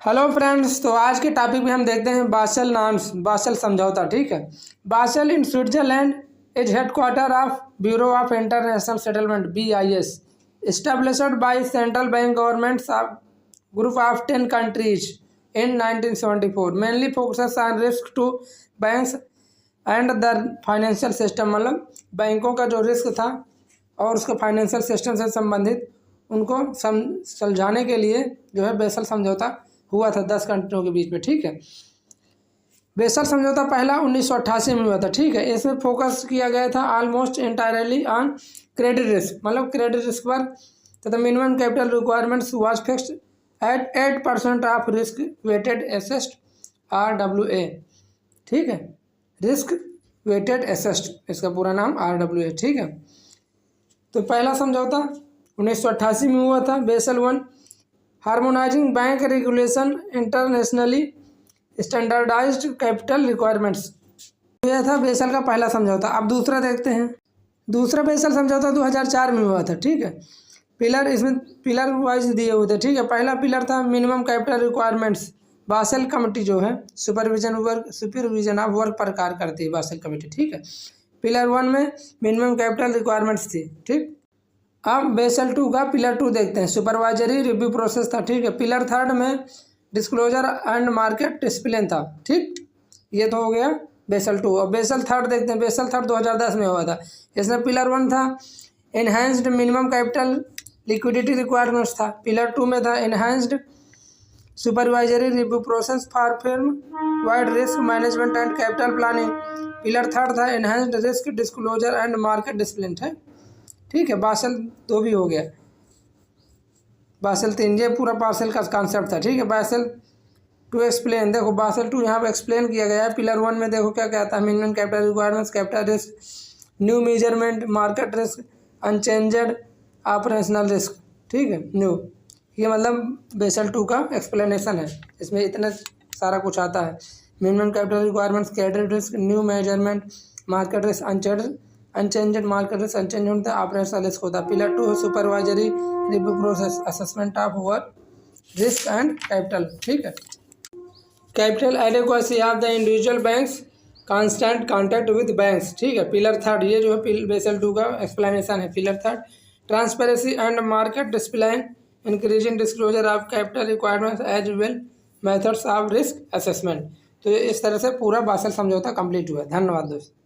Hello friends, तो आज के टॉपिक में हम देखते हैं बासेल नॉर्म्स, बासेल समझौता। ठीक है। Basel in Switzerland is headquarter of bureau of international settlement BIS, established by central bank governments of group of 10 countries in 1974, mainly focuses on risk to banks and the financial system। मतलब बैंकों का जो risk था और उसके financial system से संबंधित उनको सुलझाने के लिए जो है बेसल समझौता हुआ था 10 कंट्रियों के बीच में। ठीक है। बेसल समझौता पहला 1988 में हुआ था। ठीक है। इसमें फोकस किया गया था almost entirely on credit risk, मतलब क्रेडिट रिस्क पर, तथा minimum capital requirements was fixed at 8% of risk weighted asset RWA। ठीक है। रिस्क वेटेड एसेट, इसका पूरा नाम RWA। ठीक है। तो पहला समझौता 1988 में हुआ था, Basel 1, harmonising bank regulation internationally standardised capital requirements, यह था बेसल का पहला समझौता। अब दूसरा देखते हैं। दूसरा बेसल समझौता 2004 में हुआ था। ठीक है। पिलर, इसमें पिलर वाइज दिए हुए थे। ठीक है। पहला पिलर था minimum capital requirements. Basel committee जो है सुपरविजन ऑफ वर्क पर कार्य करती है बासेल कमेटी। ठीक है। पिलर 1 में मिनिमम कैपिटल रिक्वायरमेंट्स थी। ठीक। अब बेसल 2 का पिलर 2 देखते हैं, सुपरवाइजरी रिव्यू प्रोसेस था। ठीक है। पिलर 3 में डिस्क्लोजर एंड मार्केट डिसिप्लिन था। ठीक। ये तो हो गया बेसल 2। और बेसल 3 देखते हैं। बेसल 3 2010 में हुआ था। इसमें पिलर 1 था enhanced minimum capital liquidity requirements था। पिलर 2 में था enhanced supervisory review process for firm wide risk management and capital planning. Pillar 3 था enhanced risk disclosure and market discipline है। ठीक है। बासेल 2 भी हो गया। बासेल 3, ये पूरा बासेल का कॉन्सेप्ट था। ठीक है। बासेल 2 एक्सप्लेन, देखो बासेल 2 यहाँ पे एक्सप्लेन किया गया है। पिलर 1 में देखो क्या कहता है, minimum capital requirements, capital risk, new measurement, market risk, unchanged operational risk. ठीक है। न्यू, ये मतलब बेसल 2 का एक्सप्लेनेशन है। इसमें इतना सारा कुछ आता है। Minimum capital requirements, credit risk, new measurement, market risk, unchanged market risk, unchange होता है, ऑपरेशनल रिस्क होता है। Pillar 2 supervisory review process, assessment of work risk and capital. ठीक है। Capital adequacy of the individual banks, constant contact with banks. ठीक है। Pillar 3, ये जो है बेसल 2 का एक्सप्लेनेशन है। Pillar 3, transparency and market discipline, increasing disclosure of capital requirements as well methods of risk assessment. तो इस तरह से पूरा बासेल समझौता कंप्लीट हुआ। धन्यवाद दोस्तों।